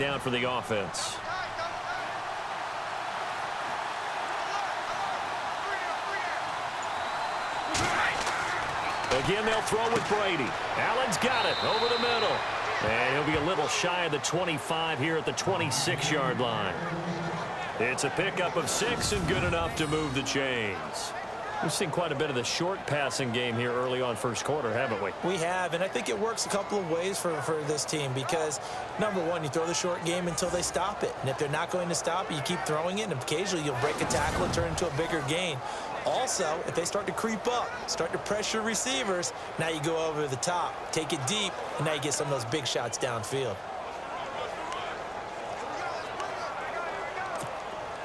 down for the offense. Again, they'll throw with Brady. Allen's got it over the middle. And he'll be a little shy of the 25 here at the 26-yard line. It's a pickup of 6 and good enough to move the chains. We've seen quite a bit of the short passing game here early on first quarter, haven't we? We have, and I think it works a couple of ways for this team because, number one, you throw the short game until they stop it. And if they're not going to stop it, you keep throwing it, and occasionally you'll break a tackle and turn it into a bigger gain. Also, if they start to creep up, start to pressure receivers, now you go over the top, take it deep, and now you get some of those big shots downfield.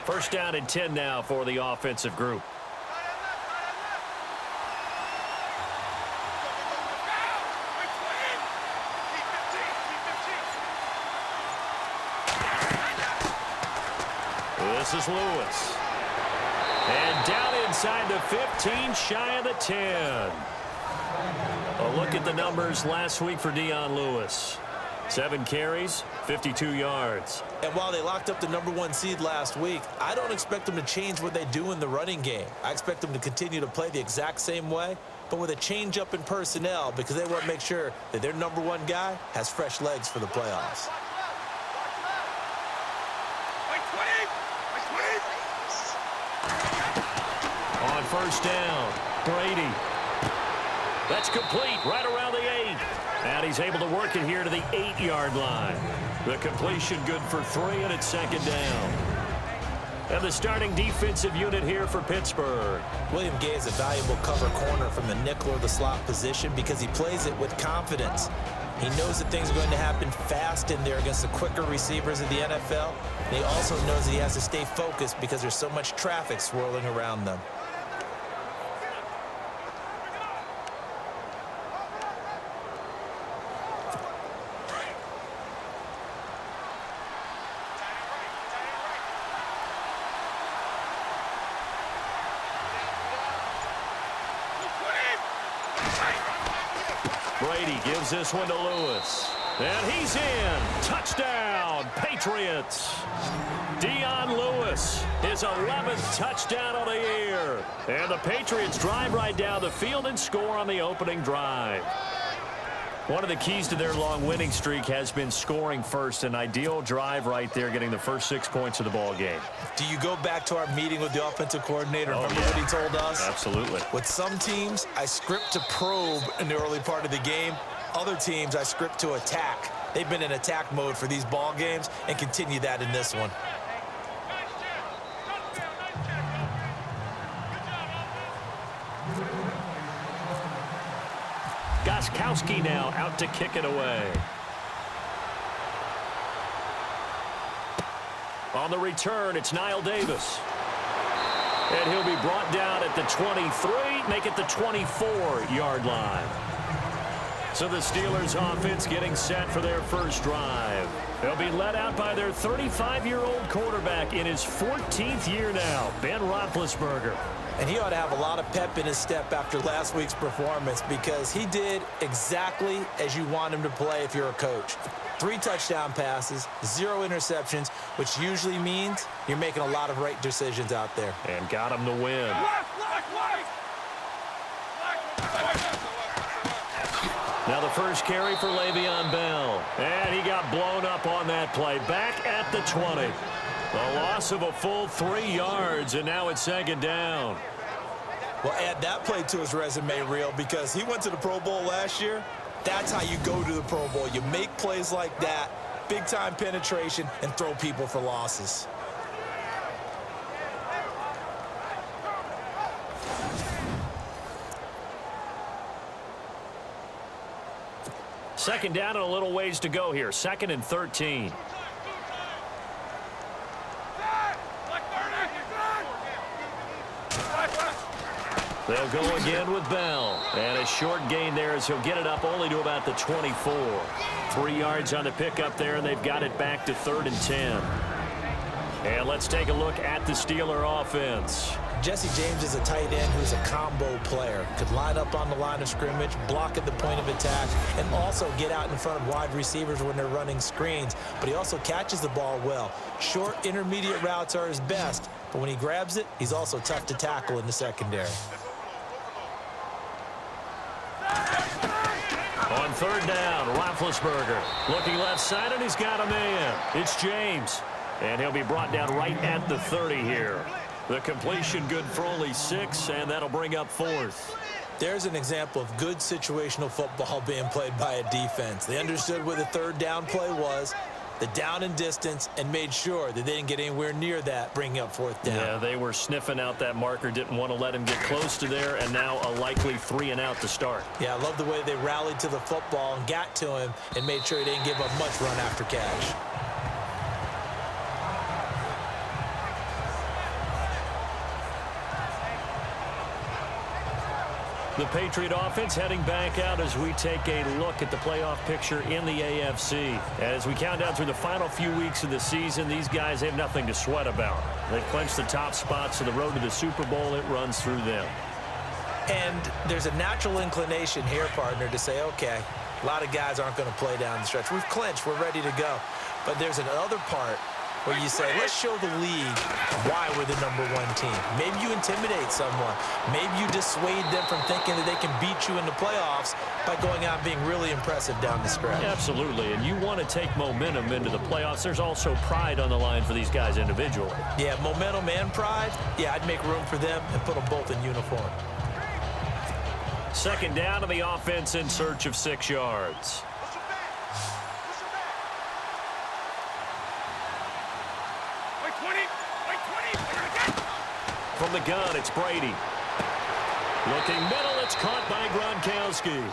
First down and 10 now for the offensive group. This is Lewis. And down inside the 15, shy of the 10. A look at the numbers last week for Dion Lewis. 7 carries, 52 yards. And while they locked up the number 1 seed last week, I don't expect them to change what they do in the running game. I expect them to continue to play the exact same way, but with a change up in personnel because they want to make sure that their number 1 guy has fresh legs for the playoffs. On first down, Brady. That's complete right around the 8. And he's able to work it here to the 8-yard line. The completion good for 3, and it's second down. And the starting defensive unit here for Pittsburgh. William Gay is a valuable cover corner from the nickel or the slot position because he plays it with confidence. He knows that things are going to happen fast in there against the quicker receivers of the NFL. And he also knows that he has to stay focused because there's so much traffic swirling around them. Brady gives this one to Lewis. And he's in. Touchdown, Patriots. Dion Lewis, his 11th touchdown of the year. And the Patriots drive right down the field and score on the opening drive. One of the keys to their long winning streak has been scoring first. An ideal drive right there, getting the first 6 points of the ball game. Do you go back to our meeting with the offensive coordinator? Remember what he told us? Absolutely. With some teams, I script to probe in the early part of the game. Other teams, I script to attack. They've been in attack mode for these ball games and continue that in this one. Gostkowski now out to kick it away. On the return, it's Niall Davis. And he'll be brought down at the 23, make it the 24-yard line. So the Steelers offense getting set for their first drive. They'll be led out by their 35-year-old quarterback in his 14th year now, Ben Roethlisberger. And he ought to have a lot of pep in his step after last week's performance because he did exactly as you want him to play if you're a coach. 3 touchdown passes, 0 interceptions, which usually means you're making a lot of right decisions out there. And got him to win. Now the first carry for Le'Veon Bell. And he got blown up on that play. Back at the 20. A loss of a full 3 yards, and now it's second down. Well, add that play to his resume reel because he went to the Pro Bowl last year. That's how you go to the Pro Bowl. You make plays like that, big-time penetration, and throw people for losses. Second down and a little ways to go here. 2nd and 13. They'll go again with Bell. And a short gain there as he'll get it up only to about the 24. 3 yards on the pickup there, and they've got it back to 3rd and 10. And let's take a look at the Steeler offense. Jesse James is a tight end who's a combo player. Could line up on the line of scrimmage, block at the point of attack, and also get out in front of wide receivers when they're running screens. But he also catches the ball well. Short, intermediate routes are his best, but when he grabs it, he's also tough to tackle in the secondary. On third down, Roethlisberger looking left side, and he's got a man. It's James, and he'll be brought down right at the 30 here. The completion good for only 6, and that'll bring up 4th. There's an example of good situational football being played by a defense. They understood where the third down play was, the down and distance, and made sure that they didn't get anywhere near that, bringing up 4th down. Yeah, they were sniffing out that marker, didn't want to let him get close to there, and now a likely 3 and out to start. Yeah, I love the way they rallied to the football and got to him and made sure he didn't give up much run after catch. The Patriot offense heading back out as we take a look at the playoff picture in the AFC. As we count down through the final few weeks of the season, these guys have nothing to sweat about. They've clinched the top spots, so the road to the Super Bowl, it runs through them. And there's a natural inclination here, partner, to say, okay, a lot of guys aren't going to play down the stretch. We've clinched. We're ready to go. But there's another part where you say, let's show the league why we're the #1 team. Maybe you intimidate someone. Maybe you dissuade them from thinking that they can beat you in the playoffs by going out and being really impressive down the stretch. Absolutely, and you want to take momentum into the playoffs. There's also pride on the line for these guys individually. Yeah, momentum and pride. Yeah, I'd make room for them and put them both in uniform. Second down to the offense in search of 6 yards. From the gun, it's Brady. Looking middle, it's caught by Gronkowski.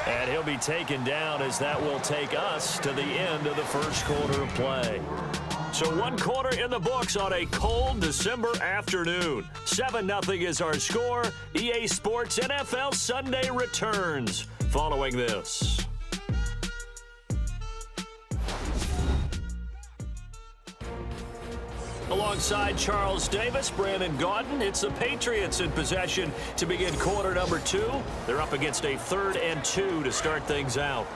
And he'll be taken down as that will take us to the end of the first quarter of play. So 1 quarter in the books on a cold December afternoon. 7-0 is our score. EA Sports NFL Sunday returns following this. Alongside Charles Davis, Brandon Gaudin, it's the Patriots in possession to begin quarter number 2. They're up against a 3rd and 2 to start things out.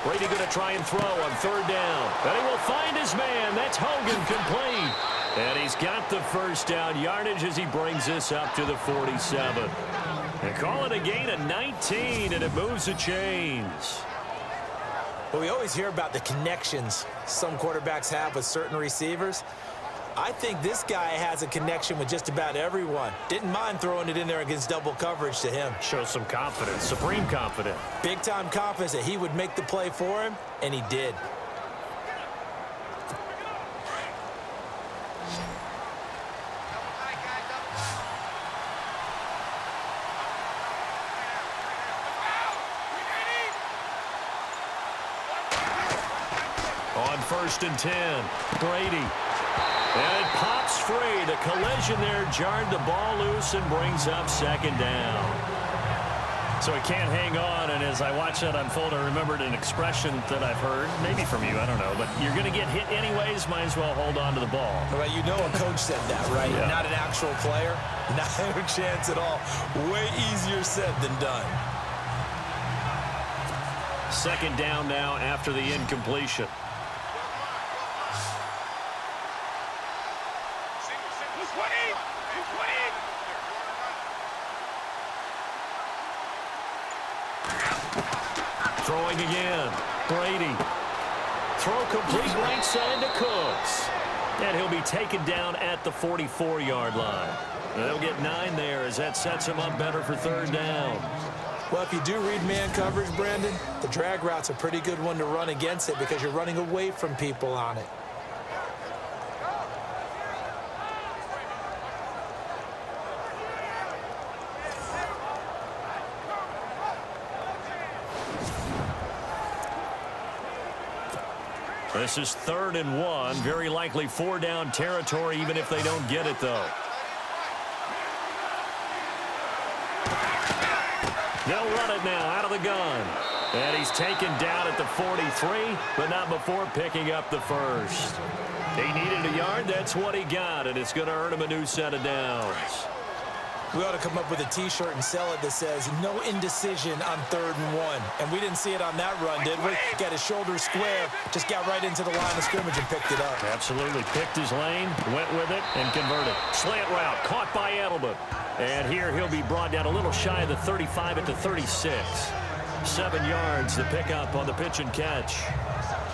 Brady going to try and throw on 3rd down. And he will find his man. That's Hogan complete. And he's got the first down yardage as he brings this up to the 47. They call it a gain of 19, and it moves the chains. Well, we always hear about the connections some quarterbacks have with certain receivers. I think this guy has a connection with just about everyone. Didn't mind throwing it in there against double coverage to him. Shows some confidence, supreme confidence. Big-time confidence that he would make the play for him, and he did. On 1st and 10, Brady. And it pops free. The collision there jarred the ball loose and brings up 2nd down. So he can't hang on, and as I watch that unfold, I remembered an expression that I've heard, maybe from you, I don't know, but you're going to get hit anyways, might as well hold on to the ball. Well, you know a coach said that, right? Yeah. Not an actual player. Not a chance at all. Way easier said than done. 2nd down now after the incompletion. Throwing again. Brady. Throw complete right side to Cooks. And he'll be taken down at the 44-yard line. They'll get 9 there as that sets him up better for 3rd down. Well, if you do read man coverage, Brandon, the drag route's a pretty good one to run against it because you're running away from people on it. This is 3rd and 1. Very likely 4-down territory, even if they don't get it, though. They'll run it now out of the gun. And he's taken down at the 43, but not before picking up the first. He needed a yard. That's what he got, and it's going to earn him a new set of downs. We ought to come up with a T-shirt and sell it that says, no indecision on 3rd and 1. And we didn't see it on that run, did we? Got his shoulder square, just got right into the line of scrimmage and picked it up. Absolutely. Picked his lane, went with it, and converted. Slant route, caught by Edelman. And here he'll be brought down a little shy of the 35 at the 36. 7 yards, the pickup on the pitch and catch.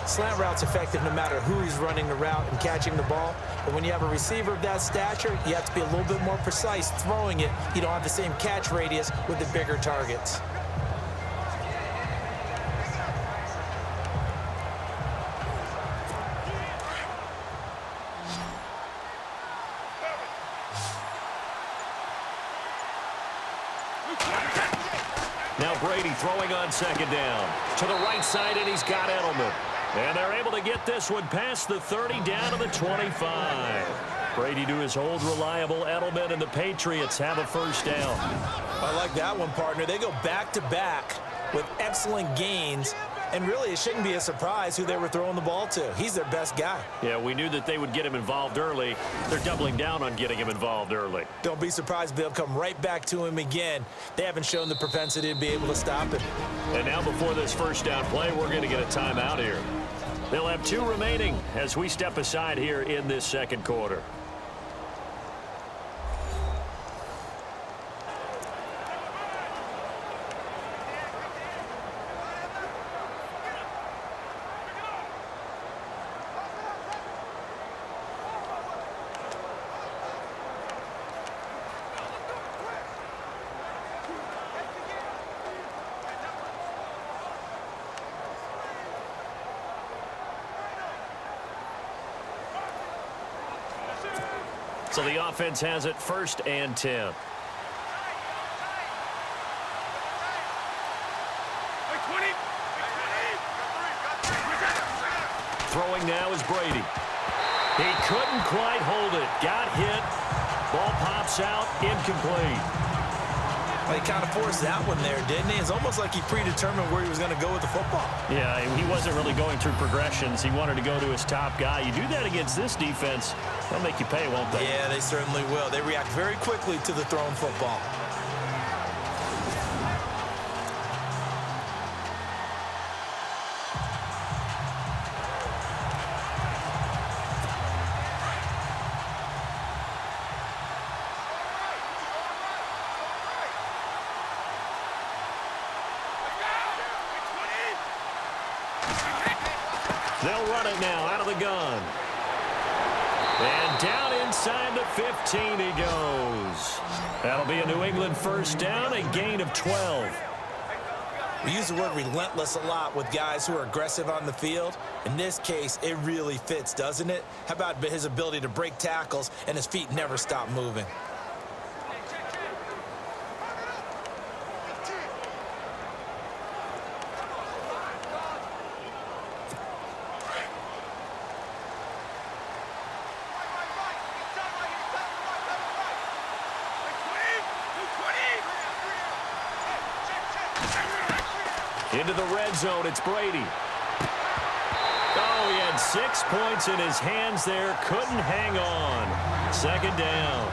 Slant route's effective no matter who's running the route and catching the ball. But when you have a receiver of that stature, you have to be a little bit more precise throwing it. You don't have the same catch radius with the bigger targets. Now Brady throwing on 2nd down. To the right side, and he's got Edelman. And they're able to get this one past the 30 down to the 25. Brady to his old reliable Edelman, and the Patriots have a first down. I like that one, partner. They go back-to-back with excellent gains. And really, it shouldn't be a surprise who they were throwing the ball to. He's their best guy. Yeah, we knew that they would get him involved early. They're doubling down on getting him involved early. Don't be surprised they'll come right back to him again. They haven't shown the propensity to be able to stop him. And now before this first down play, we're going to get a timeout here. They'll have 2 remaining as we step aside here in this second quarter. So the offense has it 1st and 10. Throwing now is Brady. He couldn't quite hold it. Got hit. Ball pops out. Incomplete. Well, he kind of forced that one there, didn't he? It's almost like he predetermined where he was going to go with the football. Yeah, he wasn't really going through progressions. He wanted to go to his top guy. You do that against this defense, they'll make you pay, won't they? Yeah, they certainly will. They react very quickly to the thrown football. They'll run it now out of the gun. And down inside the 15 he goes. That'll be a New England first down, a gain of 12. We use the word relentless a lot with guys who are aggressive on the field. In this case, it really fits, doesn't it? How about his ability to break tackles and his feet never stop moving? Into the red zone, it's Brady. Oh, he had 6 points in his hands there. Couldn't hang on. 2nd down.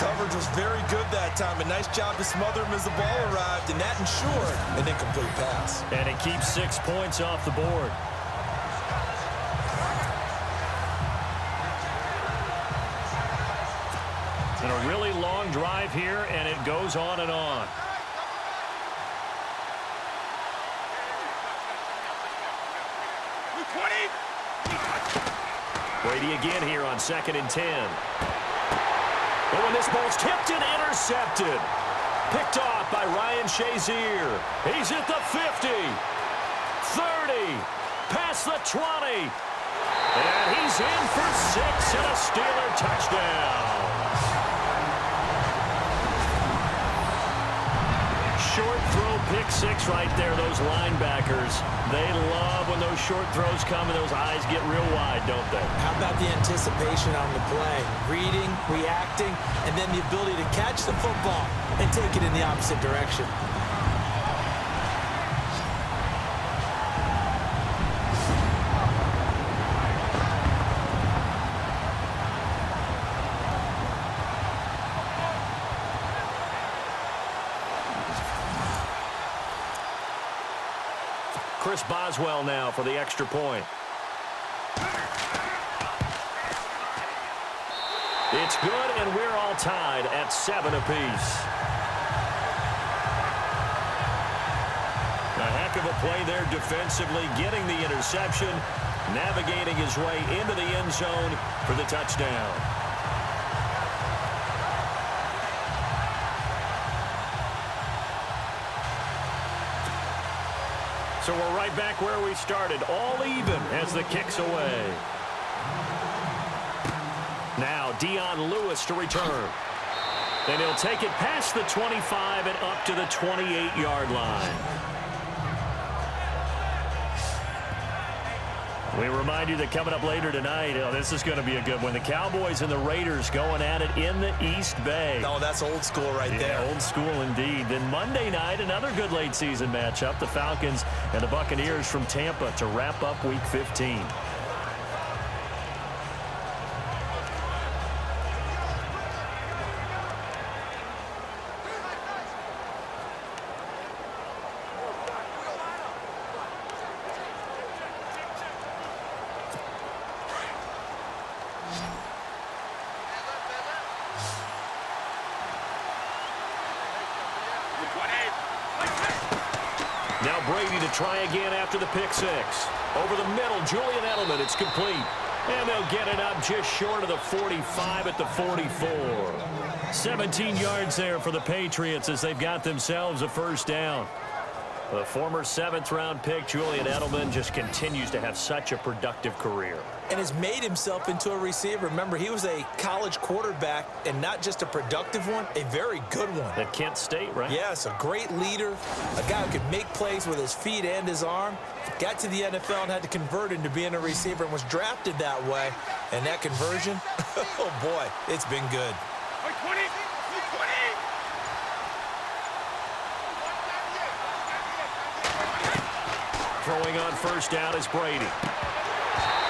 Coverage was very good that time. A nice job to smother him as the ball arrived, and that ensured an incomplete pass. And it keeps 6 points off the board. And a really long drive here, and it goes on and on. Brady again here on 2nd and 10. Oh, and this ball's tipped and intercepted. Picked off by Ryan Shazier. He's at the 50, 30, past the 20. And he's in for 6 and a Steeler touchdown. Short throw, pick 6 right there. Those linebackers, they love when those short throws come and those eyes get real wide, don't they? How about the anticipation on the play? Reading, reacting, and then the ability to catch the football and take it in the opposite direction. Chris Boswell now for the extra point. It's good, and we're all tied at 7 apiece. A heck of a play there defensively, getting the interception, navigating his way into the end zone for the touchdown. So we're right back where we started, all even as the kick's away. Now Dion Lewis to return. And he'll take it past the 25 and up to the 28-yard line. We remind you that coming up later tonight, this is going to be a good one. The Cowboys and the Raiders going at it in the East Bay. Oh, that's old school right there. Old school indeed. Then Monday night, another good late season matchup. The Falcons and the Buccaneers from Tampa to wrap up Week 15. Now Brady to try again after the pick six. Over the middle, Julian Edelman, it's complete. And they'll get it up just short of the 45 at the 44. 17 yards there for the Patriots as they've got themselves a first down. The former 7th-round pick, Julian Edelman, just continues to have such a productive career. And has made himself into a receiver. Remember, he was a college quarterback, and not just a productive one, a very good one. At Kent State, right? Yes, a great leader, a guy who could make plays with his feet and his arm. Got to the NFL and had to convert into being a receiver and was drafted that way. And that conversion, oh boy, it's been good. Throwing on first down is Brady.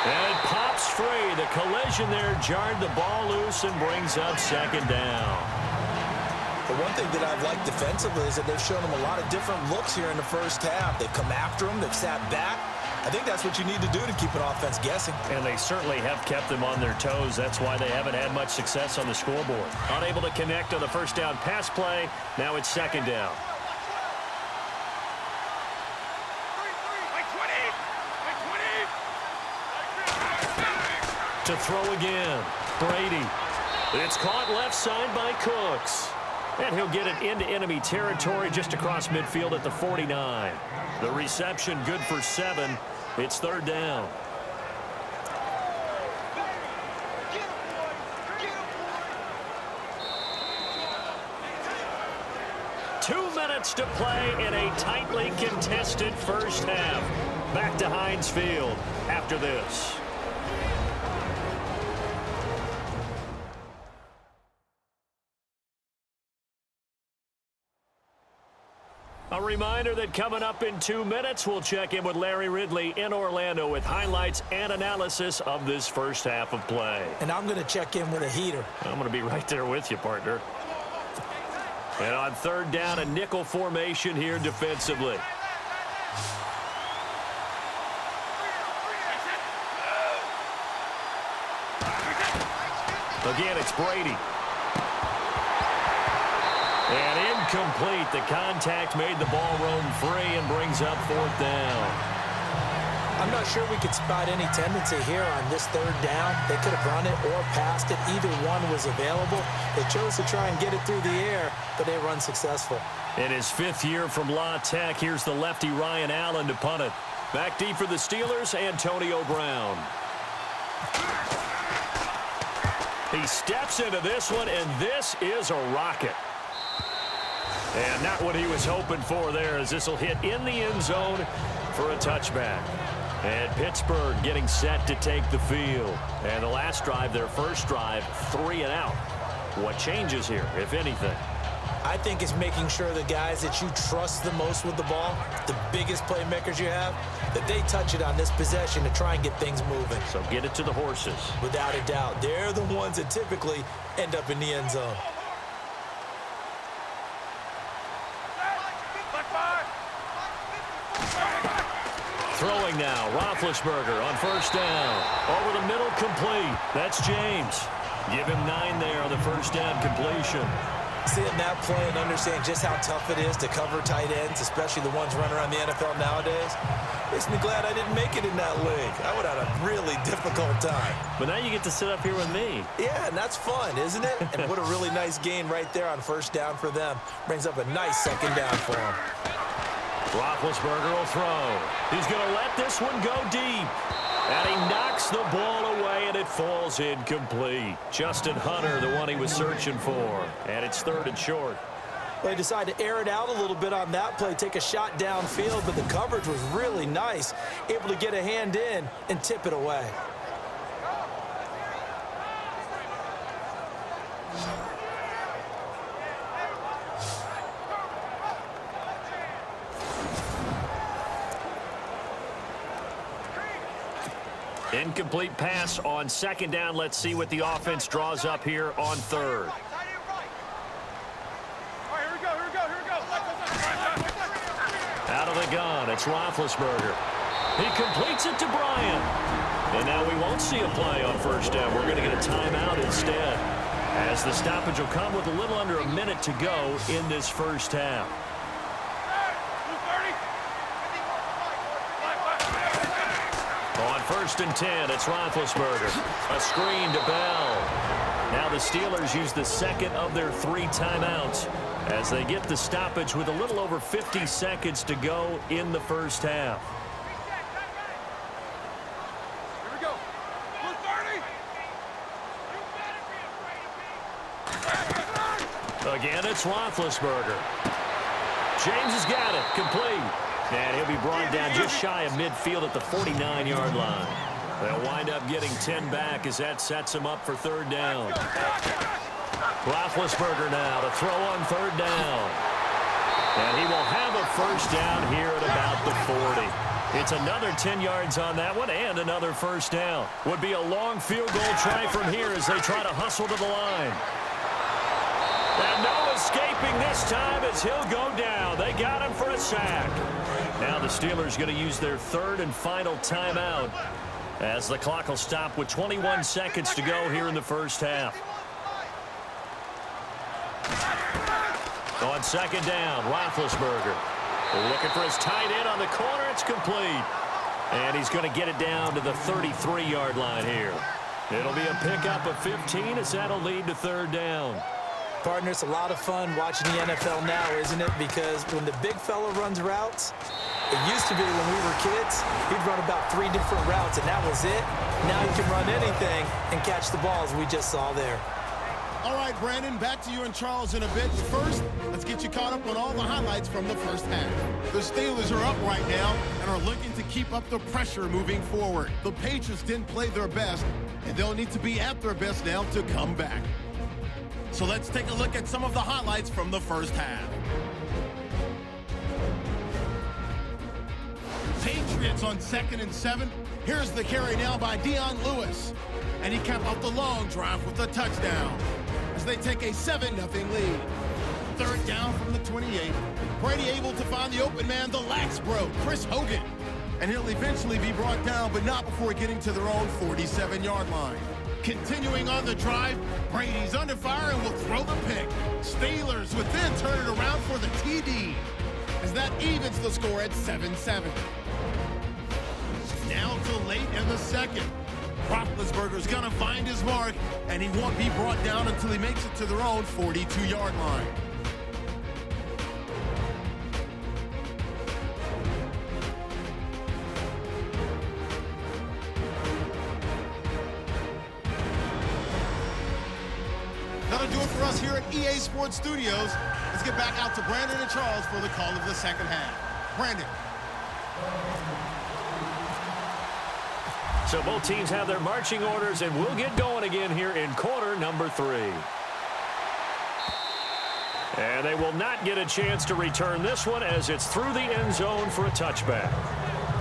And it pops free. The collision there jarred the ball loose and brings up second down. The one thing that I've liked defensively is that they've shown him a lot of different looks here in the first half. They've come after him. They've sat back. I think that's what you need to do to keep an offense guessing. And they certainly have kept them on their toes. That's why they haven't had much success on the scoreboard. Unable to connect on the first down pass play. Now it's second down. To throw again. Brady. It's caught left side by Cooks. And he'll get it into enemy territory just across midfield at the 49. The reception good for 7. It's third down. Two minutes to play in a tightly contested first half. Back to Heinz Field after this. A reminder that coming up in 2 minutes, we'll check in with Larry Ridley in Orlando with highlights and analysis of this first half of play. And I'm going to check in with a heater. I'm going to be right there with you, partner. And on third down, a nickel formation here defensively. Again, it's Brady. And incomplete. The contact made the ball roam free and brings up fourth down. I'm not sure we could spot any tendency here on this third down. They could have run it or passed it. Either one was available. They chose to try and get it through the air, but they run successful. In his 5th year from La Tech, here's the lefty Ryan Allen to punt it. Back deep for the Steelers, Antonio Brown. He steps into this one, and this is a rocket. And not what he was hoping for there, as this will hit in the end zone for a touchback. And Pittsburgh getting set to take the field. And the last drive, their first drive, 3 and out. What changes here, if anything? I think it's making sure the guys that you trust the most with the ball, the biggest playmakers you have, that they touch it on this possession to try and get things moving. So get it to the horses. Without a doubt. They're the ones that typically end up in the end zone. Throwing now, Roethlisberger on first down. Over the middle, complete. That's James. Give him 9 there on the first down completion. Seeing that play and understand just how tough it is to cover tight ends, especially the ones running around the NFL nowadays, makes me glad I didn't make it in that league. I would have had a really difficult time. But now you get to sit up here with me. Yeah, and that's fun, isn't it? And what a really nice gain right there on first down for them. Brings up a nice second down for them. Roethlisberger will throw. He's going to let this one go deep. And he knocks the ball away, and it falls incomplete. Justin Hunter, the one he was searching for. And it's 3rd and short. They decided to air it out a little bit on that play, take a shot downfield, but the coverage was really nice. Able to get a hand in and tip it away. Incomplete pass on second down. Let's see what the offense draws up here on 3rd. Out of the gun, it's Roethlisberger. He completes it to Bryant. And now we won't see a play on first down. We're going to get a timeout instead, as the stoppage will come with a little under a minute to go in this first half. On 1st and 10, it's Roethlisberger. A screen to Bell. Now the Steelers use the second of their 3 timeouts as they get the stoppage with a little over 50 seconds to go in the first half. Here we go. Blue 30. Again, it's Roethlisberger. James has got it. Complete. And he'll be brought down just shy of midfield at the 49-yard line. They'll wind up getting 10 back as that sets him up for 3rd down. Roethlisberger now to throw on 3rd down. And he will have a first down here at about the 40. It's another 10 yards on that one and another first down. Would be a long field goal try from here as they try to hustle to the line. And no escaping this time as he'll go down. They got him for a sack. Now the Steelers going to use their 3rd and final timeout as the clock will stop with 21 seconds to go here in the first half. On second down, Roethlisberger looking for his tight end on the corner. It's complete. And he's going to get it down to the 33-yard line here. It'll be a pickup of 15 as that'll lead to 3rd down. Partner, it's a lot of fun watching the NFL now, isn't it? Because when the big fella runs routes, it used to be when we were kids, he'd run about 3 different routes, and that was it. Now he can run anything and catch the balls we just saw there. All right, Brandon, back to you and Charles in a bit. First, let's get you caught up on all the highlights from the first half. The Steelers are up right now and are looking to keep up the pressure moving forward. The Patriots didn't play their best, and they'll need to be at their best now to come back. So let's take a look at some of the highlights from the first half. Patriots on 2nd and 7. Here's the carry now by Dion Lewis. And he capped off the long drive with a touchdown as they take a 7-0 lead. 3rd down from the 28. Brady able to find the open man, the lax bro, Chris Hogan. And he'll eventually be brought down, but not before getting to their own 47-yard line. Continuing on the drive, Brady's under fire and will throw the pick. Steelers would then turn it around for the TD as that evens the score at 7-7. Now to late in the second. Roethlisberger's going to find his mark, and he won't be brought down until he makes it to their own 42-yard line. That'll do it for us here at EA Sports Studios. Let's get back out to Brandon and Charles for the call of the second half. Brandon. So both teams have their marching orders, and we'll get going again here in quarter number 3. And they will not get a chance to return this one as it's through the end zone for a touchback.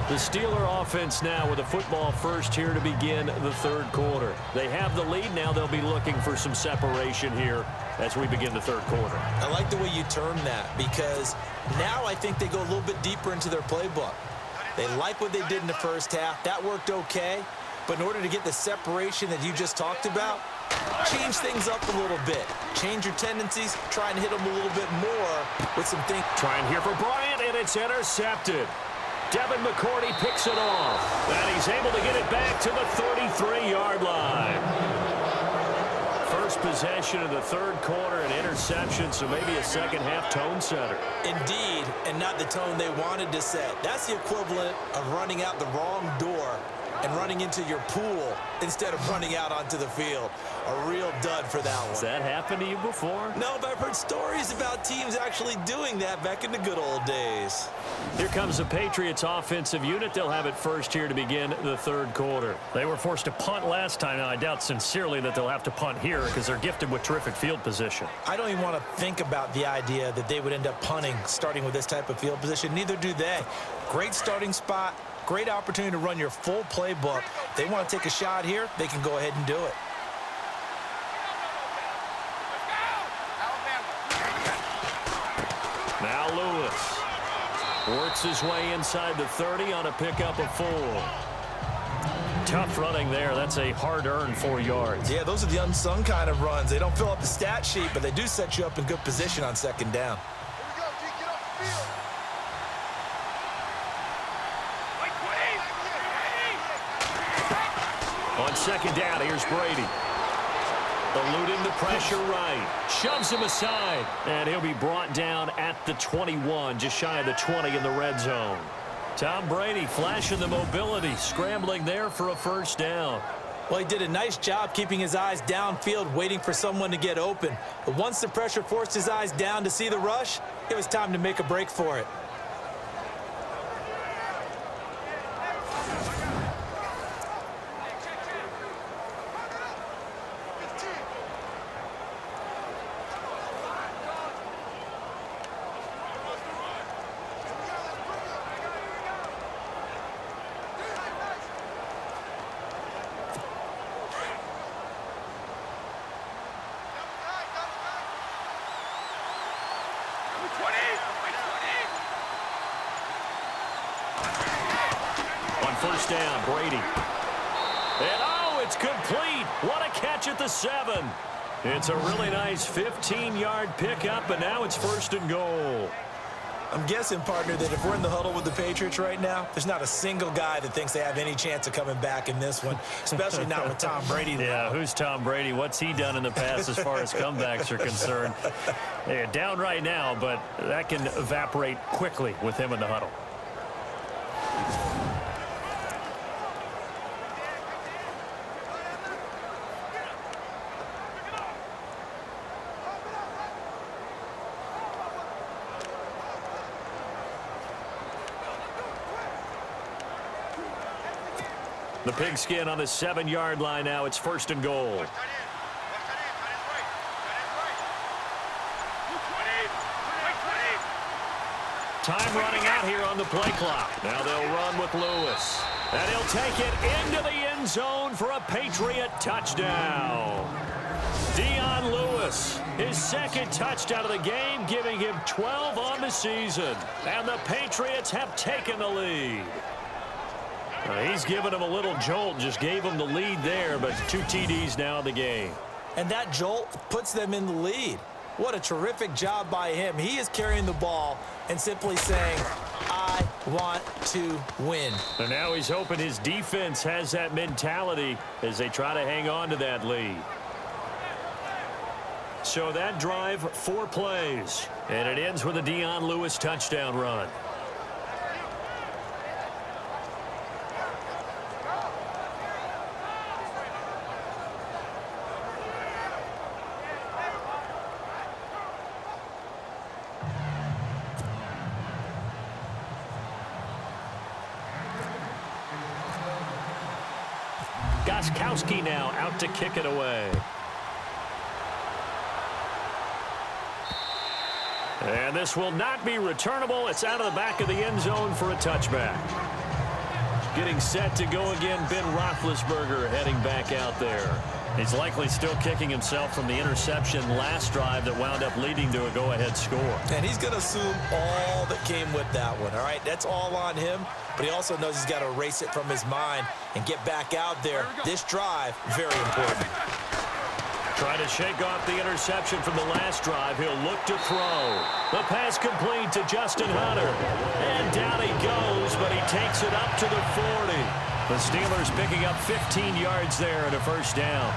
The Steeler offense now with a football first here to begin the 3rd quarter. They have the lead. Now they'll be looking for some separation here as we begin the 3rd quarter. I like the way you term that because now I think they go a little bit deeper into their playbook. They like what they did in the first half. That worked okay. But in order to get the separation that you just talked about, change things up a little bit. Change your tendencies. Try and hit them a little bit more with some things. Trying here for Bryant, and it's intercepted. Devin McCourty picks it off. And he's able to get it back to the 33-yard line. First possession of the third quarter, an interception, so maybe a second-half tone setter. Indeed, and not the tone they wanted to set. That's the equivalent of running out the wrong door and running into your pool instead of running out onto the field. A real dud for that one. Has that happened to you before? No, but I've heard stories about teams actually doing that back in the good old days. Here comes the Patriots offensive unit. They'll have it first here to begin the third quarter. They were forced to punt last time. Now, I doubt sincerely that they'll have to punt here because they're gifted with terrific field position. I don't even want to think about the idea that they would end up punting starting with this type of field position. Neither do they. Great starting spot. Great opportunity to run your full playbook. If they want to take a shot here, they can go ahead and do it. Now Lewis works his way inside the 30 on a pickup of 4. Tough running there. That's a hard-earned 4 yards. Yeah, those are the unsung kind of runs. They don't fill up the stat sheet, but they do set you up in good position on second down. On second down, here's Brady. Eluding the pressure right. Shoves him aside. And he'll be brought down at the 21, just shy of the 20 in the red zone. Tom Brady flashing the mobility, scrambling there for a first down. Well, he did a nice job keeping his eyes downfield, waiting for someone to get open. But once the pressure forced his eyes down to see the rush, it was time to make a break for it. First down, Brady. And oh, it's complete. What a catch at the 7. It's a really nice 15-yard pickup, and now it's first and goal. I'm guessing, partner, that if we're in the huddle with the Patriots right now, there's not a single guy that thinks they have any chance of coming back in this one, especially not with Tom Brady. Yeah, who's Tom Brady? What's he done in the past as far as comebacks are concerned? They're down right now, but that can evaporate quickly with him in the huddle. The pigskin on the 7-yard line now. It's first and goal. Time running out here on the play clock. Now they'll run with Lewis. And he'll take it into the end zone for a Patriot touchdown. Dion Lewis, his second touchdown of the game, giving him 12 on the season. And the Patriots have taken the lead. He's given him a little jolt, just gave him the lead there, but 2 TDs now in the game. And that jolt puts them in the lead. What a terrific job by him. He is carrying the ball and simply saying, I want to win. And now he's hoping his defense has that mentality as they try to hang on to that lead. So that drive, 4 plays, and it ends with a Dion Lewis touchdown run. Gostkowski now out to kick it away. And this will not be returnable. It's out of the back of the end zone for a touchback. Getting set to go again, Ben Roethlisberger heading back out there. He's likely still kicking himself from the interception last drive that wound up leading to a go-ahead score. And he's going to assume all that came with that one, all right? That's all on him, but he also knows he's got to erase it from his mind and get back out there. This drive, very important. Trying to shake off the interception from the last drive. He'll look to throw. The pass complete to Justin Hunter. And down he goes, but he takes it up to the 40. The Steelers picking up 15 yards there and a first down.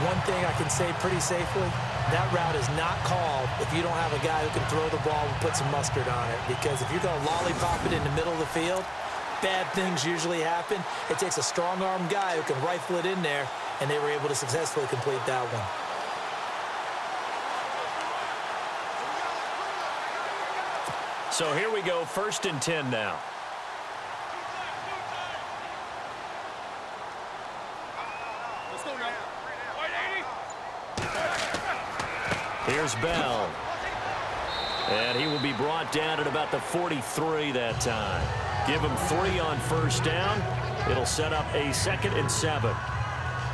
One thing I can say pretty safely, that route is not called if you don't have a guy who can throw the ball and put some mustard on it. Because if you're going to lollipop it in the middle of the field, bad things usually happen. It takes a strong-arm guy who can rifle it in there, and they were able to successfully complete that one. So here we go, 1st and 10 now. Let's go now. Wait, 80. Here's Bell. And he will be brought down at about the 43 that time. Give him 3 on first down. It'll set up a 2nd and 7.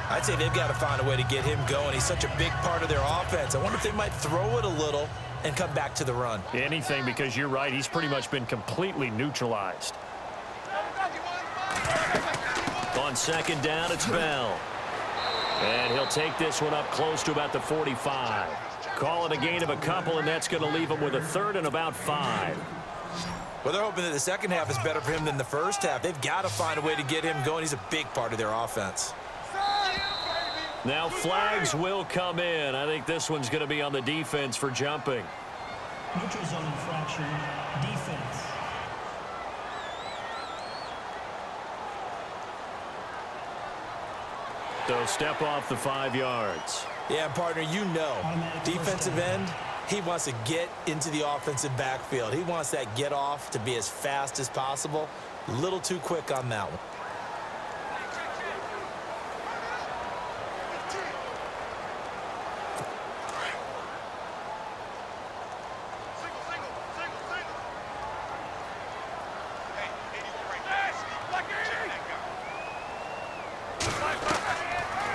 I'd say they've got to find a way to get him going. He's such a big part of their offense. I wonder if they might throw it a little and come back to the run. Anything, because you're right. He's pretty much been completely neutralized. On 2nd down, it's Bell. And he'll take this one up close to about the 45. Call it a gain of a couple, and that's going to leave him with a 3rd and about 5. Well, they're hoping that the second half is better for him than the first half. They've got to find a way to get him going. He's a big part of their offense. Now flags will come in. I think this one's going to be on the defense for jumping. Neutral zone infraction, defense. So step off the 5 yards. Yeah, partner, you know, defensive end, he wants to get into the offensive backfield. He wants that get off to be as fast as possible. A little too quick on that one.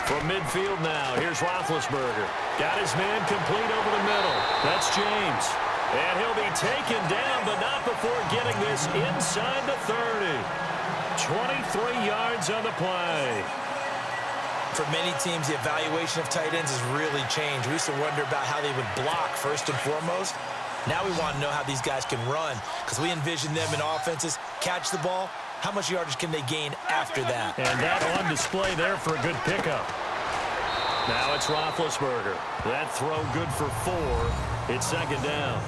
From midfield now, here's Roethlisberger. Got his man complete over the middle. That's James. And he'll be taken down, but not before getting this inside the 30. 23 yards on the play. For many teams, the evaluation of tight ends has really changed. We used to wonder about how they would block first and foremost. Now we want to know how these guys can run, because we envision them in offenses catch the ball. How much yardage can they gain after that? And that on display there for a good pickup. Now it's Roethlisberger. That throw good for 4. It's 2nd down.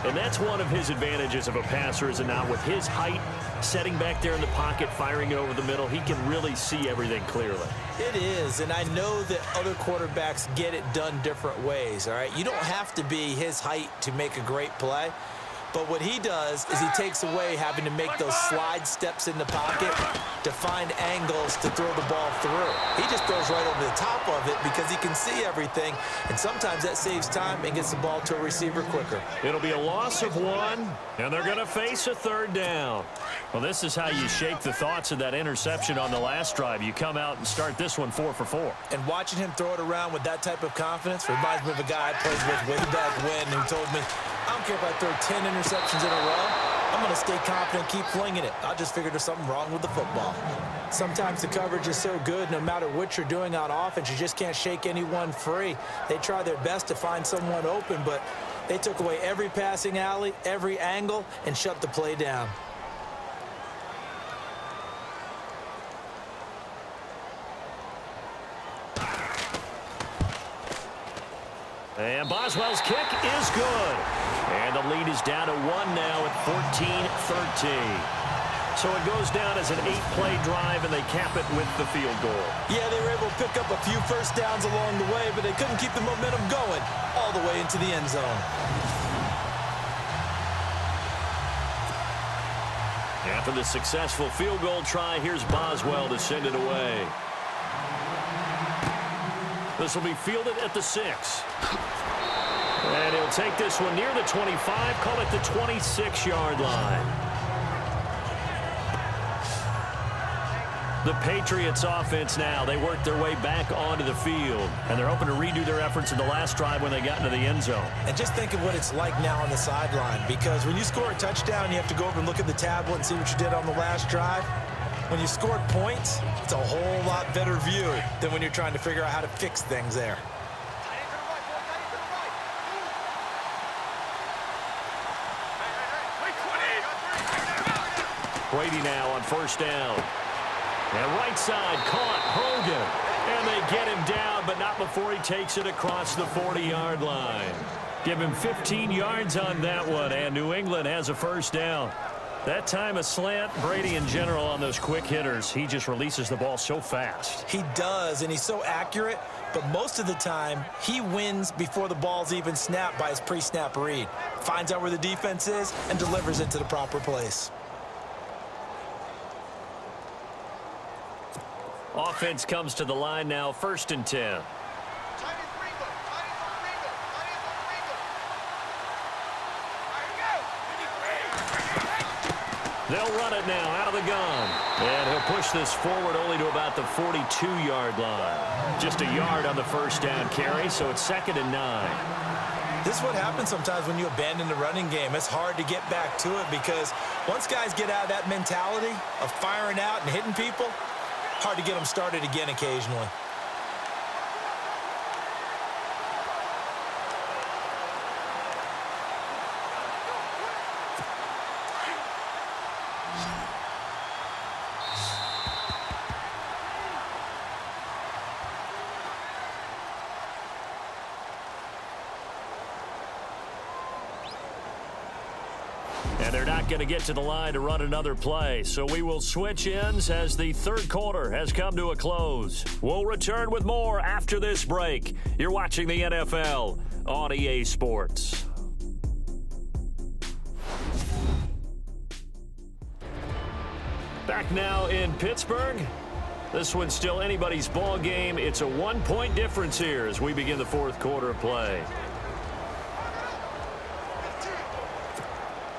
And that's one of his advantages of a passer, is now with his height, setting back there in the pocket, firing it over the middle, he can really see everything clearly. It is, and I know that other quarterbacks get it done different ways, all right? You don't have to be his height to make a great play. But what he does is he takes away having to make those slide steps in the pocket to find angles to throw the ball through. He just throws right over the top of it because he can see everything, and sometimes that saves time and gets the ball to a receiver quicker. It'll be a loss of 1, and they're going to face a 3rd down. Well, this is how you shake the thoughts of that interception on the last drive. You come out and start this one 4 for 4. And watching him throw it around with that type of confidence reminds me of a guy I played with way back when who told me, I don't care if I throw 10 interceptions in a row. I'm going to stay confident and keep flinging it. I just figured there's something wrong with the football. Sometimes the coverage is so good, no matter what you're doing on offense, you just can't shake anyone free. They try their best to find someone open, but they took away every passing alley, every angle, and shut the play down. And Boswell's kick is good. And the lead is down to 1 now at 14-13. So it goes down as an 8-play drive, and they cap it with the field goal. Yeah, they were able to pick up a few first downs along the way, but they couldn't keep the momentum going all the way into the end zone. After the successful field goal try, here's Boswell to send it away. This will be fielded at the 6. And he'll take this one near the 25, call it the 26-yard line. The Patriots offense now, they work their way back onto the field, and they're hoping to redo their efforts in the last drive when they got into the end zone. And just think of what it's like now on the sideline, because when you score a touchdown, you have to go over and look at the tablet and see what you did on the last drive. When you scored points, it's a whole lot better view than when you're trying to figure out how to fix things there. Brady now on first down. And right side caught Hogan. And they get him down, but not before he takes it across the 40-yard line. Give him 15 yards on that one, and New England has a first down. That time a slant. Brady in general on those quick hitters, he just releases the ball so fast. He does, and he's so accurate, but most of the time he wins before the ball's even snapped by his pre-snap read. Finds out where the defense is and delivers it to the proper place. Offense comes to the line now, 1st and 10. They'll run it now out of the gun. And he'll push this forward only to about the 42-yard line. Just a yard on the first down carry, so it's 2nd and 9. This is what happens sometimes when you abandon the running game. It's hard to get back to it because once guys get out of that mentality of firing out and hitting people, hard to get them started again occasionally. And they're not going to get to the line to run another play. So we will switch ends as the third quarter has come to a close. We'll return with more after this break. You're watching the NFL on EA Sports. Back now in Pittsburgh. This one's still anybody's ball game. It's a 1-point difference here as we begin the fourth quarter of play.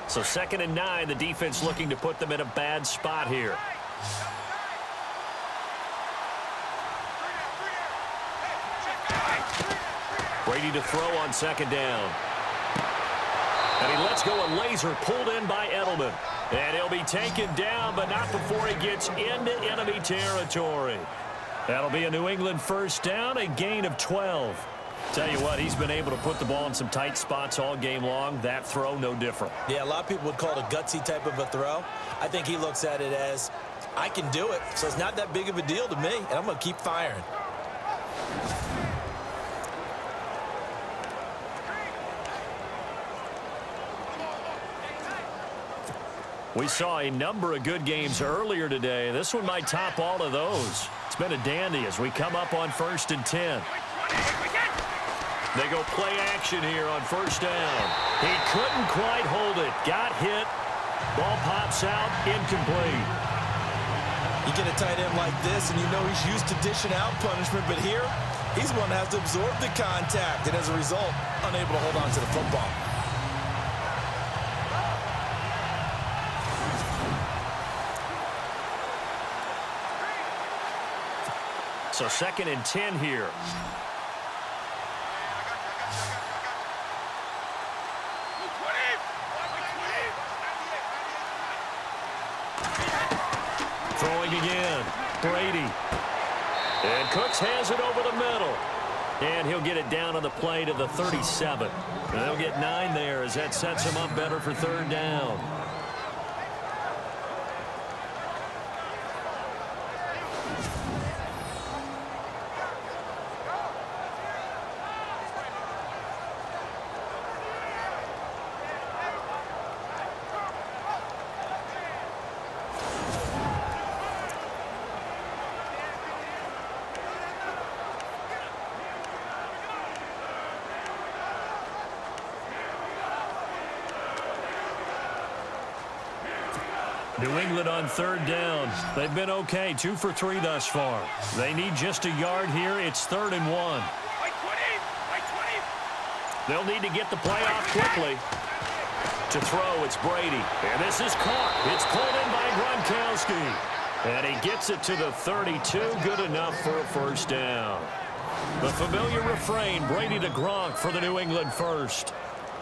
So 2nd and 9, the defense looking to put them in a bad spot here. Brady to throw on 2nd down. And he lets go a laser pulled in by Edelman. And he'll be taken down, but not before he gets into enemy territory. That'll be a New England first down, a gain of 12. Tell you what, he's been able to put the ball in some tight spots all game long. That throw, no different. Yeah, a lot of people would call it a gutsy type of a throw. I think he looks at it as, I can do it, so it's not that big of a deal to me, and I'm going to keep firing. We saw a number of good games earlier today. This one might top all of those. It's been a dandy as we come up on 1st and 10. They go play action here on first down. He couldn't quite hold it. Got hit. Ball pops out. Incomplete. You get a tight end like this, and you know he's used to dishing out punishment, but here, he's the one that has to absorb the contact, and as a result, unable to hold on to the football. So 2nd and 10 here. Throwing again. Brady. And Cooks has it over the middle. And he'll get it down on the play to the 37. And they'll get 9 there as that sets him up better for 3rd down. New England on 3rd down. They've been okay, 2 for 3 thus far. They need just a yard here. It's 3rd and 1. They'll need to get the play off quickly. To throw, it's Brady. And this is caught. It's pulled in by Gronkowski. And he gets it to the 32. Good enough for a first down. The familiar refrain, Brady to Gronk for the New England first.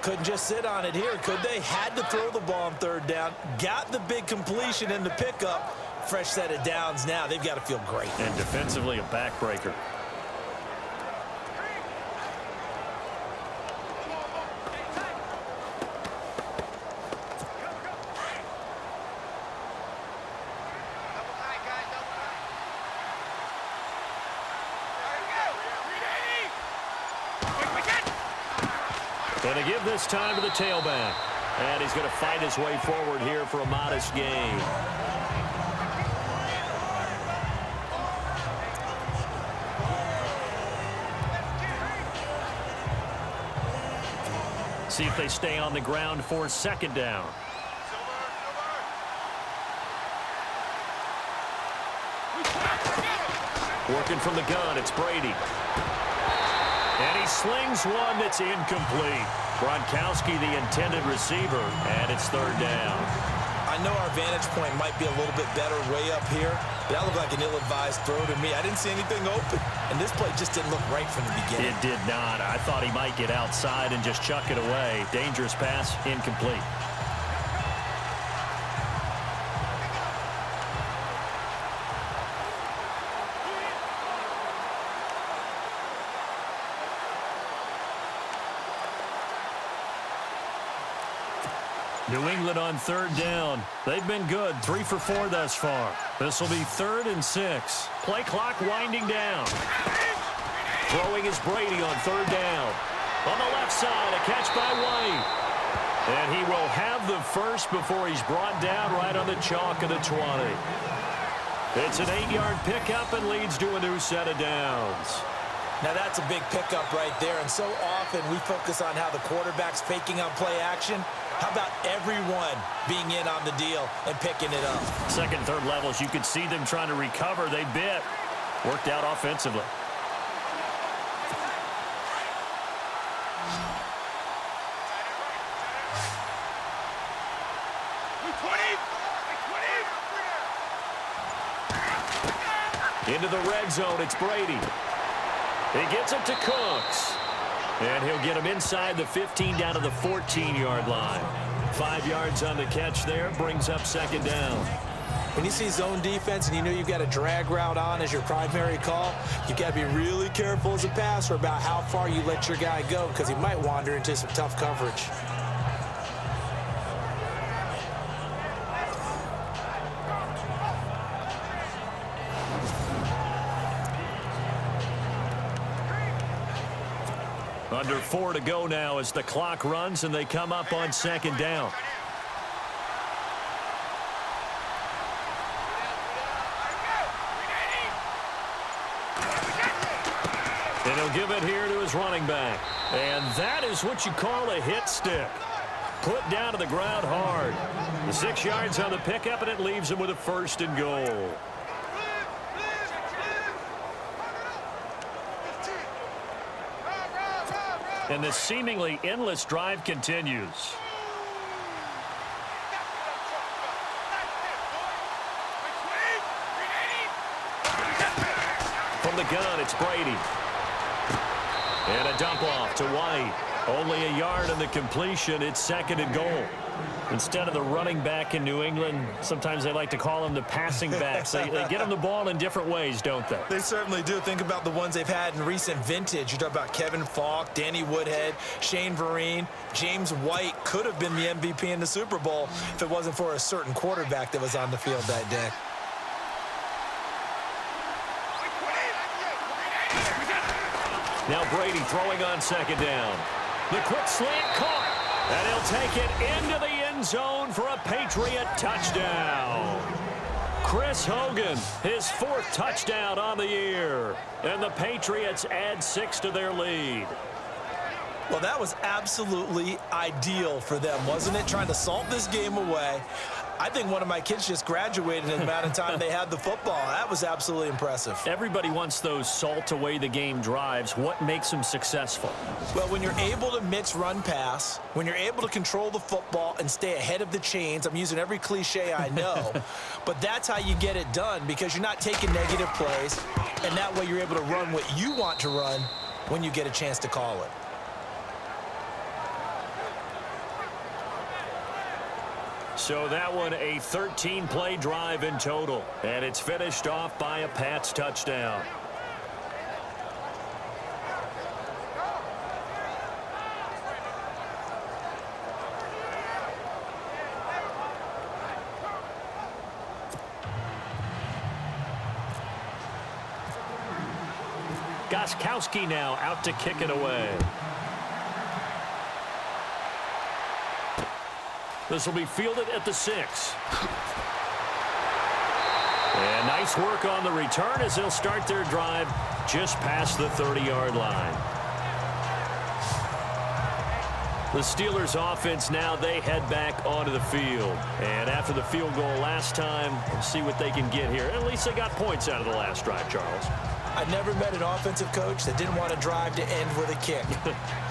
Couldn't just sit on it here, could they? Had to throw the ball on third down. Got the big completion in the pickup. Fresh set of downs now. They've got to feel great. And defensively, a backbreaker. Going to give this time to the tailback. And he's going to fight his way forward here for a modest gain. See if they stay on the ground for second down. Working from the gun, it's Brady. And he slings one that's incomplete. Gronkowski, the intended receiver, and it's third down. I know our vantage point might be a little bit better way up here, but that looked like an ill-advised throw to me. I didn't see anything open, and this play just didn't look right from the beginning. It did not. I thought he might get outside and just chuck it away. Dangerous pass, incomplete. New England on third down. They've been good, 3 for 4 thus far. This will be 3rd and 6. Play clock winding down. Throwing is Brady on third down. On the left side, a catch by White. And he will have the first before he's brought down right on the chalk of the 20. It's an 8-yard pickup and leads to a new set of downs. Now that's a big pickup right there, and so often we focus on how the quarterback's faking on play action. How about everyone being in on the deal and picking it up? Second, third levels, you could see them trying to recover. They bit. Worked out offensively. Into the red zone, it's Brady. He gets it to Cooks. And he'll get him inside the 15 down to the 14-yard line. 5 yards on the catch there, brings up second down. When you see zone defense and you know you've got a drag route on as your primary call, you've got to be really careful as a passer about how far you let your guy go because he might wander into some tough coverage. Under 4 to go now as the clock runs and they come up on second down. And he'll give it here to his running back. And that is what you call a hit stick. Put down to the ground hard. The 6 yards on the pickup, and it leaves him with a 1st and goal. And this seemingly endless drive continues. From the gun, it's Brady. And a dump off to White. Only a yard on the completion. It's 2nd and goal. Instead of the running back in New England, sometimes they like to call them the passing backs. They get them the ball in different ways, don't they? They certainly do. Think about the ones they've had in recent vintage. You talk about Kevin Falk, Danny Woodhead, Shane Vereen. James White could have been the MVP in the Super Bowl if it wasn't for a certain quarterback that was on the field that day. Now Brady throwing on second down. The quick slant caught. And he'll take it into the end zone for a Patriot touchdown. Chris Hogan, his 4th touchdown on the year. And the Patriots add 6 to their lead. Well, that was absolutely ideal for them, wasn't it? Trying to salt this game away. I think one of my kids just graduated in the amount of time they had the football. That was absolutely impressive. Everybody wants those salt away the game drives. What makes them successful? Well, when you're able to mix run pass, when you're able to control the football and stay ahead of the chains, I'm using every cliche I know, but that's how you get it done because you're not taking negative plays, and that way you're able to run what you want to run when you get a chance to call it. So that one a 13-play drive in total, and it's finished off by a Pats touchdown. Gostkowski now out to kick it away. This will be fielded at the 6. And nice work on the return as they'll start their drive just past the 30-yard line. The Steelers offense now, they head back onto the field. And after the field goal last time, we'll see what they can get here. At least they got points out of the last drive, Charles. I never met an offensive coach that didn't want to drive to end with a kick.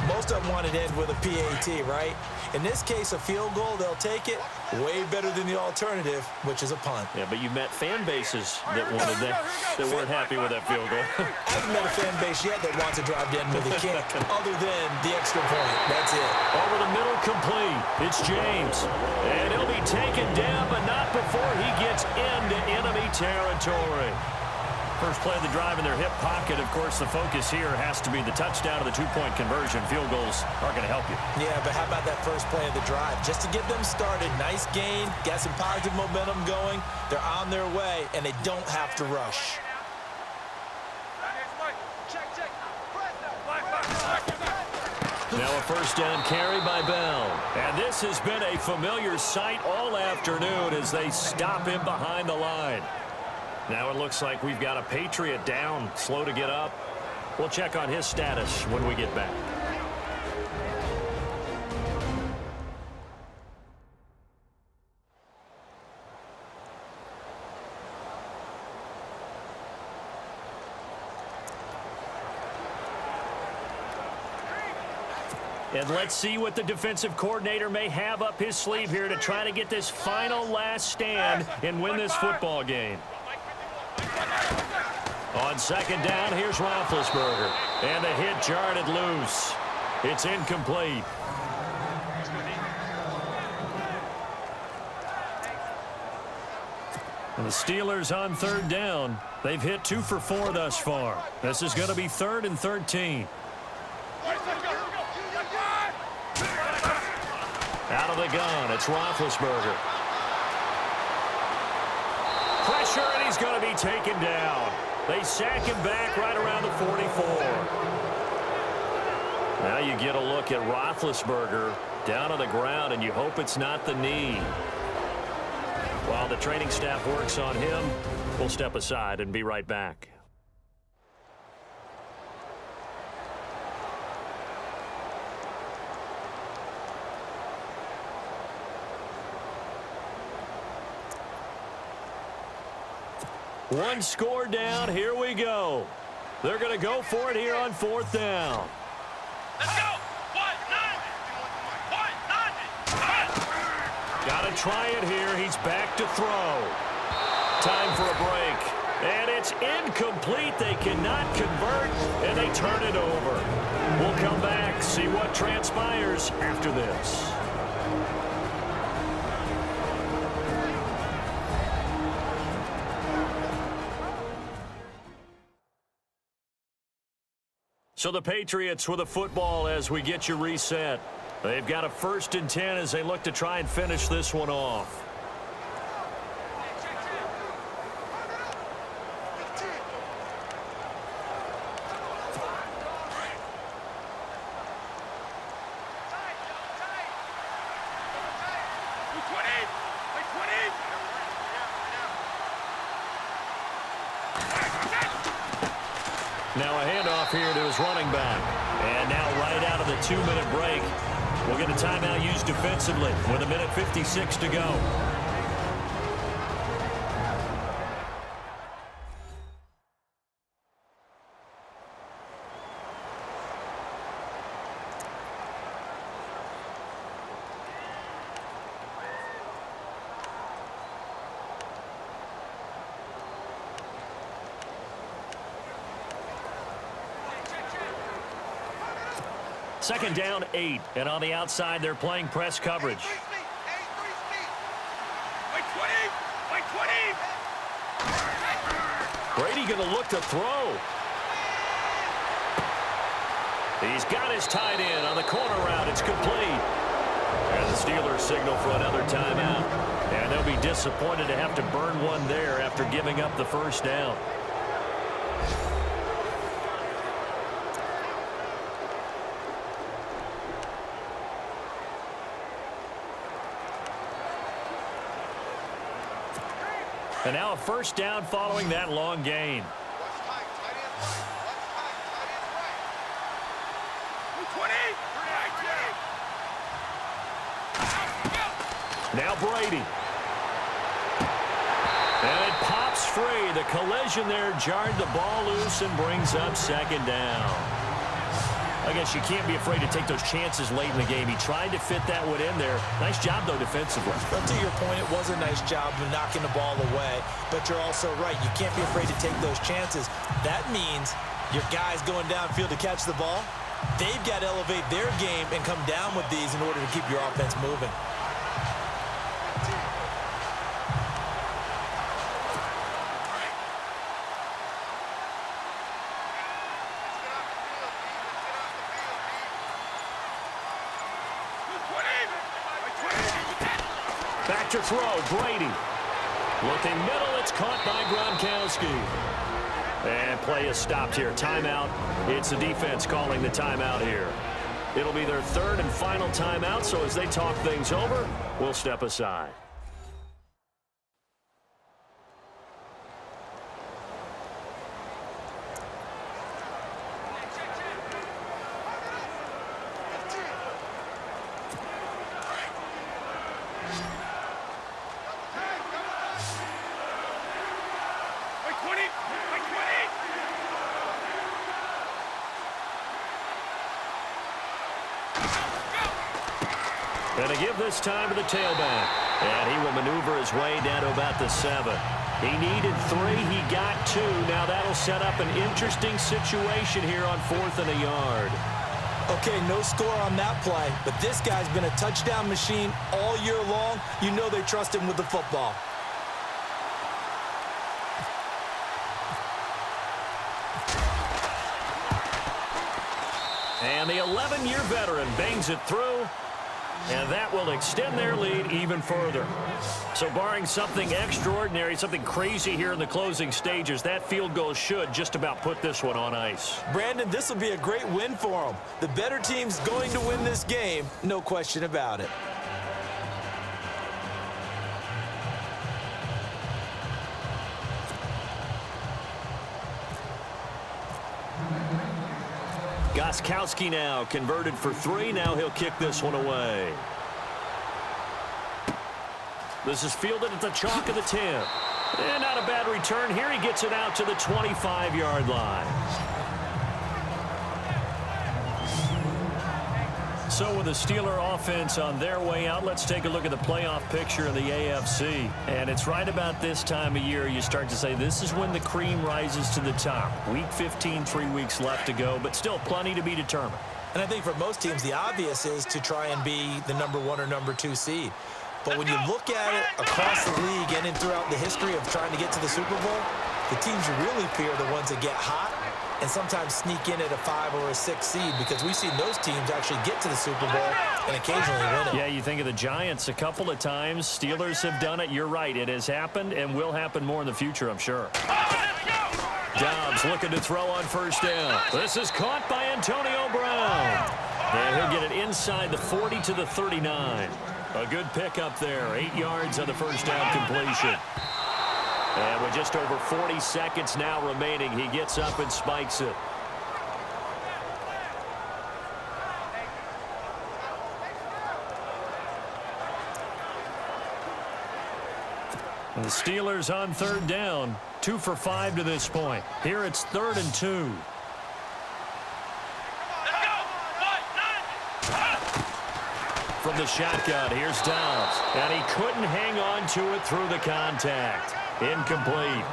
Most of them wanted to end with a PAT, right? In this case, a field goal, they'll take it way better than the alternative, which is a punt. Yeah, but you met fan bases that wanted that weren't happy with that field goal. I haven't met a fan base yet that wants to drive to end with a kick, other than the extra point. That's it. Over the middle, complete. It's James. And he'll be taken down, but not before he gets into enemy territory. First play of the drive in their hip pocket. Of course, the focus here has to be the touchdown of the two-point conversion. Field goals aren't going to help you. Yeah, but how about that first play of the drive? Just to get them started, nice gain, got some positive momentum going. They're on their way, and they don't have to rush. Now a first down carry by Bell. And this has been a familiar sight all afternoon as they stop him behind the line. Now it looks like we've got a Patriot down, slow to get up. We'll check on his status when we get back. And let's see what the defensive coordinator may have up his sleeve here to try to get this final last stand and win this football game. On second down, here's Roethlisberger. And the hit jarred it loose. It's incomplete. And the Steelers on third down. They've hit 2 for 4 thus far. This is going to be 3rd and 13. Out of the gun, it's Roethlisberger. Pressure, and he's going to be taken down. They sack him back right around the 44. Now you get a look at Roethlisberger down on the ground, and you hope it's not the knee. While the training staff works on him, we'll step aside and be right back. One score down. Here we go. They're going to go for it here on 4th down. Let's go. Got to try it here. He's back to throw. Time for a break. And it's incomplete. They cannot convert, and they turn it over. We'll come back, see what transpires after this. So the Patriots with a football as we get you reset. They've got a 1st and 10 as they look to try and finish this one off. Now a handoff here to his running back. And now right out of the 2-minute break, we'll get a timeout used defensively with 1:56 to go. Second down, 8. And on the outside, they're playing press coverage. Brady going to look to throw. He's got his tight end on the corner route. It's complete. And the Steelers signal for another timeout. And they'll be disappointed to have to burn one there after giving up the first down. And now a first down following that long gain. Now Brady. And it pops free. The collision there jarred the ball loose and brings up second down. I guess you can't be afraid to take those chances late in the game. He tried to fit that one in there. Nice job, though, defensively. But to your point, it was a nice job of knocking the ball away. But you're also right. You can't be afraid to take those chances. That means your guys going downfield to catch the ball, they've got to elevate their game and come down with these in order to keep your offense moving. Back to throw, Brady. Looking middle, it's caught by Gronkowski. And play is stopped here. Timeout. It's the defense calling the timeout here. It'll be their third and final timeout, so as they talk things over, we'll step aside. And to give this time to the tailback. And he will maneuver his way down to about the 7. He needed 3. He got 2. Now that'll set up an interesting situation here on 4th and a yard. Okay, no score on that play, but this guy's been a touchdown machine all year long. You know they trust him with the football. And the 11-year veteran bangs it through. And that will extend their lead even further. So barring something extraordinary, something crazy here in the closing stages, that field goal should just about put this one on ice. Brandon, this will be a great win for them. The better team's going to win this game, no question about it. Gostkowski now converted for 3. Now he'll kick this one away. This is fielded at the chalk of the 10. And not a bad return here. He gets it out to the 25-yard line. So with the Steeler offense on their way out, let's take a look at the playoff picture in the AFC. And it's right about this time of year you start to say this is when the cream rises to the top. Week 15, 3 weeks left to go, but still plenty to be determined. And I think for most teams, the obvious is to try and be the number 1 or number 2 seed. But when you look at it across the league and throughout the history of trying to get to the Super Bowl, the teams you really fear are the ones that get hot and sometimes sneak in at a 5 or a 6 seed, because we've seen those teams actually get to the Super Bowl and occasionally win it. Yeah, you think of the Giants a couple of times. Steelers have done it. You're right. It has happened and will happen more in the future, I'm sure. Dobbs looking to throw on first down. This is caught by Antonio Brown. And he'll get it inside the 40 to the 39. A good pickup there. 8 yards on the first down completion. And with just over 40 seconds now remaining, he gets up and spikes it. And the Steelers on third down, 2 for 5 to this point. Here it's 3rd and 2. From the shotgun, here's Downs. And he couldn't hang on to it through the contact. Incomplete.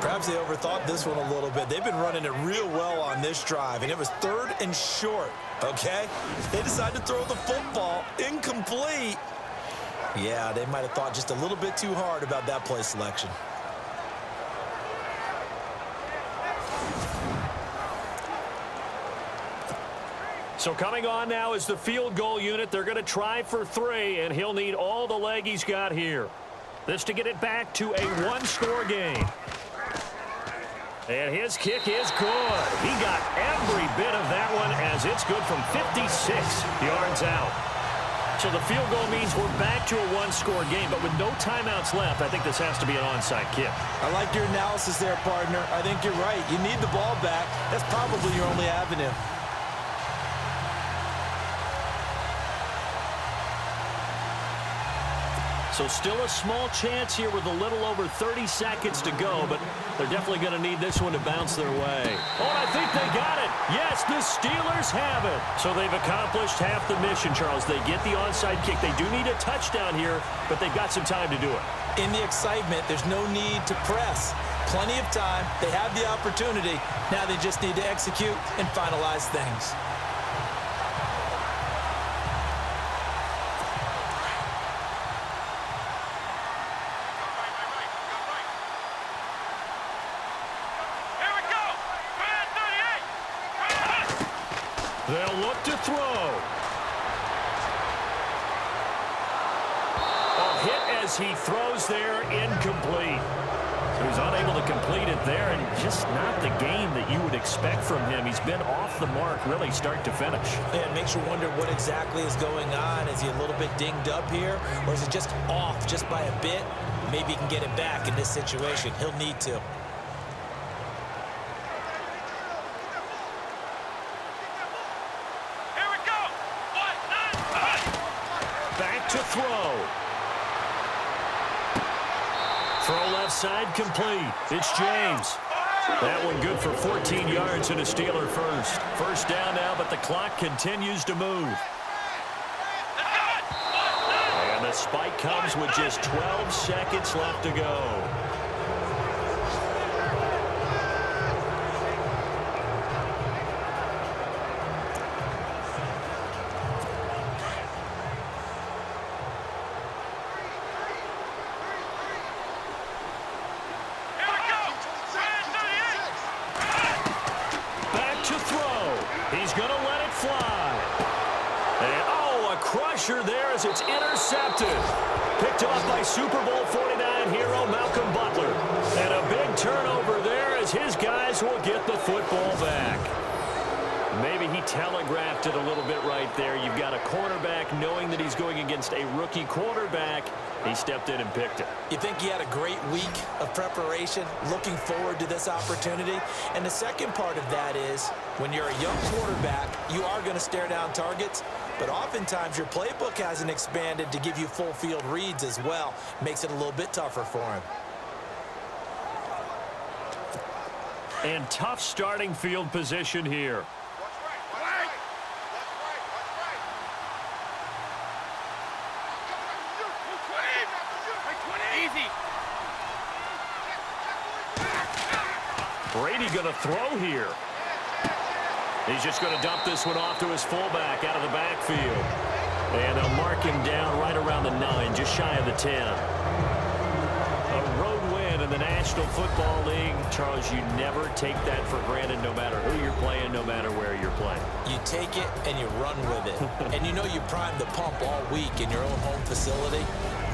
Perhaps they overthought this one a little bit. They've been running it real well on this drive, and it was 3rd and short, okay? They decided to throw the football incomplete. Yeah, they might have thought just a little bit too hard about that play selection. So coming on now is the field goal unit. They're going to try for 3, and he'll need all the leg he's got here. This to get it back to a one-score game. And his kick is good. He got every bit of that one as it's good from 56 yards out. So the field goal means we're back to a one-score game, but with no timeouts left, I think this has to be an onside kick. I like your analysis there, partner. I think you're right. You need the ball back. That's probably your only avenue. So still a small chance here with a little over 30 seconds to go, but they're definitely going to need this one to bounce their way. Oh, I think they got it. Yes, the Steelers have it. So they've accomplished half the mission, Charles. They get the onside kick. They do need a touchdown here, but they've got some time to do it. In the excitement, there's no need to press. Plenty of time. They have the opportunity. Now they just need to execute and finalize things. They'll look to throw. A hit as he throws there, incomplete. So he's unable to complete it there, and just not the game that you would expect from him. He's been off the mark really start to finish. Yeah, it makes you wonder what exactly is going on. Is he a little bit dinged up here, or is it just off just by a bit? Maybe he can get it back in this situation. He'll need to. To throw. Throw left side complete. It's James. That one good for 14 yards and a Steeler first. First down now, but the clock continues to move. And the spike comes with just 12 seconds left to go. There as it's intercepted. Picked off by Super Bowl 49 hero Malcolm Butler. And a big turnover there as his guys will get the football back. Maybe he telegraphed it a little bit right there. You've got a cornerback knowing that he's going against a rookie quarterback. He stepped in and picked it. You think he had a great week of preparation, looking forward to this opportunity? And the second part of that is, when you're a young quarterback, you are going to stare down targets, but oftentimes your playbook hasn't expanded to give you full field reads as well. Makes it a little bit tougher for him. And tough starting field position here. Brady going to throw here. He's just going to dump this one off to his fullback out of the backfield. And they'll mark him down right around the 9, just shy of the 10. A road win in the National Football League. Charles, you never take that for granted no matter who you're playing, no matter where you're playing. You take it and you run with it. And you know you primed the pump all week in your own home facility.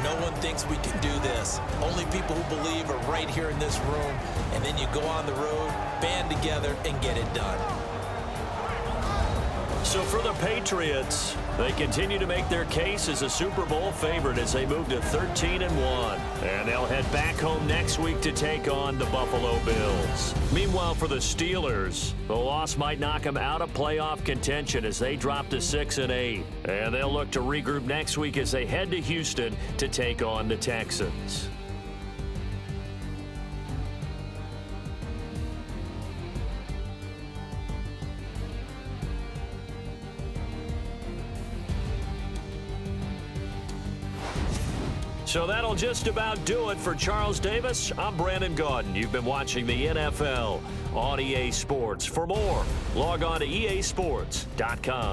No one thinks we can do this. Only people who believe are right here in this room. And then you go on the road, band together, and get it done. So for the Patriots, They continue to make their case as a Super Bowl favorite as they move to 13-1. And they'll head back home next week to take on the Buffalo Bills. Meanwhile, for the Steelers, the loss might knock them out of playoff contention as they drop to 6-8. And they'll look to regroup next week as they head to Houston to take on the Texans. So that'll just about do it for Charles Davis. I'm Brandon Gaudin. You've been watching the NFL on EA Sports. For more, log on to easports.com.